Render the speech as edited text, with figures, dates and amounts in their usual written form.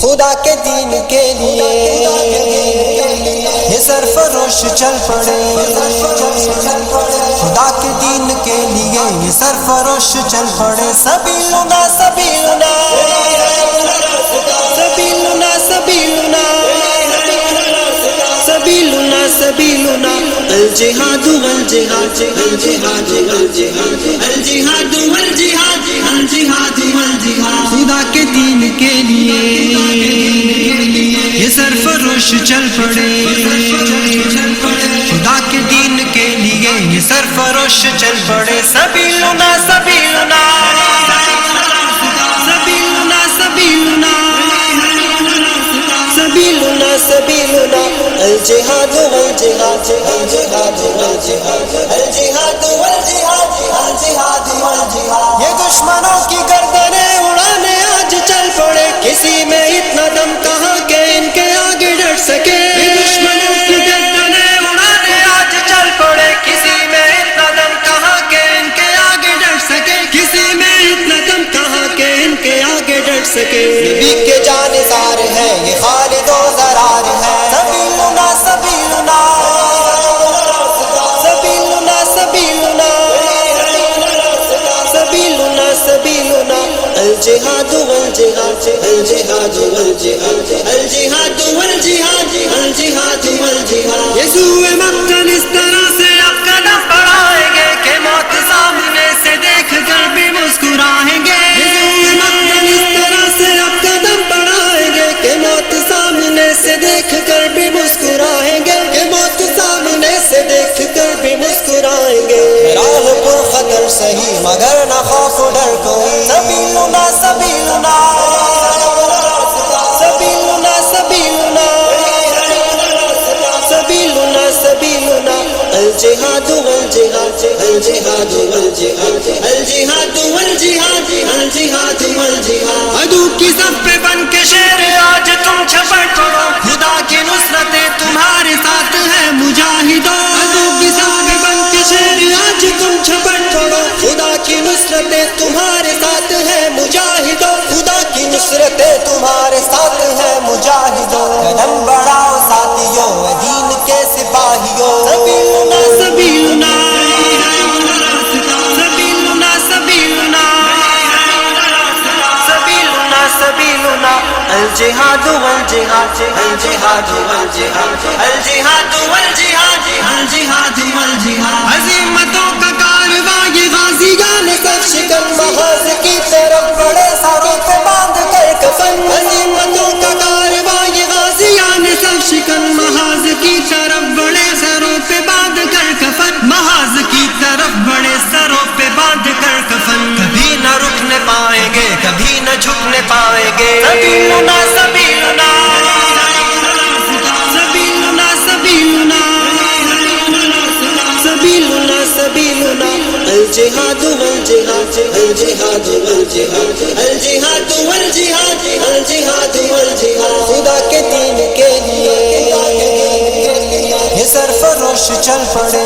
خدا کے دین کے لیے یہ سرفروش چل پڑے، خدا کے دین کے لیے یہ سرفروش چل پڑے. سبیلنا سبیلنا سبیلنا سبیلنا سبیلنا سبیلنا الجہاد والجہاد الجہاد والجہاد الجہاد والجہاد الجہاد والجہاد. خدا کے دین کے لیے یہ سرفروش چل پڑے، خدا کے دین کے لیے یہ سرفروش چل پڑے. سبیلنا سبیلنا سبیلنا سبیلنا سبیلنا سبیلنا الجہاد والجہاد الجہاد والجہاد الجہاد والجہاد الجہاد والجہاد. یہ دشمنوں کی گردنیں اڑانے آج چل پڑے، کسی میں اتنا دم کہاں کہ ان کے آگے ڈٹ سکے. یہ دشمنوں کی گردنیں اڑانے آج چل پڑے، کسی میں اتنا دم کہاں کہ ان کے آگے ڈٹ سکے. کسی میں اتنا دم کہاں کہ ان کے آگے ڈٹ سکے. نبی کے جانثار ہے یہ خالد و زرار ہے. سبیلنا سبیلنا سبیلنا سبیلنا سبیلنا سبیلنا الجہاد والجہاد الجہاد والجہاد الجہاد والجہاد الجہاد والجہاد. یسوع مقتل اس طرح سے اب قدم بڑھائیں گے کہ موت سامنے سے دیکھ کر بھی مسکرائیں گے. یسوع مقتل اس طرح سے اب قدم بڑھائیں گے کہ موت سامنے سے دیکھ کر بھی مسکرائیں گے، کہ موت سامنے سے دیکھ کر بھی مسکرائیں گے. راہ پر خطر سہی مگر نہ خوف ڈر کوئی. سبیلنا سبیلنا سبیلنا سبیلنا سبیلنا سبیلنا الجہاد والجہاد الجہاد والجہاد الجہاد والجہاد الجہاد والجہاد. عدو کی صف پہ بن کے شیر آج تم چھپٹ پڑو، خدا کی نصرتیں تمہارے ساتھ ہے مجاہدوں. عدو کی صف پہ بن کے شیر آج تم چھپٹ پڑو، خدا کی نصرتیں تمہارے ساتھ ہے مجاہدوں. خدا کی نصرتیں تمہارے ساتھ ہے مجاہدوں. قدم بڑھاؤ ساتھیوں دین کے سپاہیوں. سبیلنا سبیلنا سبیلنا سبیلنا سبیلنا سبیلنا الجہاد والجہاد الجہاد والجہاد الجہاد والجہاد الجہاد والجہاد. عظیمتوں کا کارواں یہ غازیان سر شکن محاذ کی طرف بڑے سروں پہ باندھ کر کفن. عظیمتوں کا کارواں یہ غازیان سر شکن محاذ کی طرف بڑے سروں پہ باندھ کر کفن. محاذ کی طرف بڑے سروں پہ باندھ کر کفن. کبھی نہ رکنے پائیں گے، کبھی نہ جھکنے پائیں گے. سبیلنا سبیلنا سبیلنا سبیلنا سبیلنا سبیلنا الجہاد والجہاد الجہاد والجہاد الجہاد والجہاد الجہاد والجہاد. خدا کے دین کے لیے یہ سرفروش چل پڑے،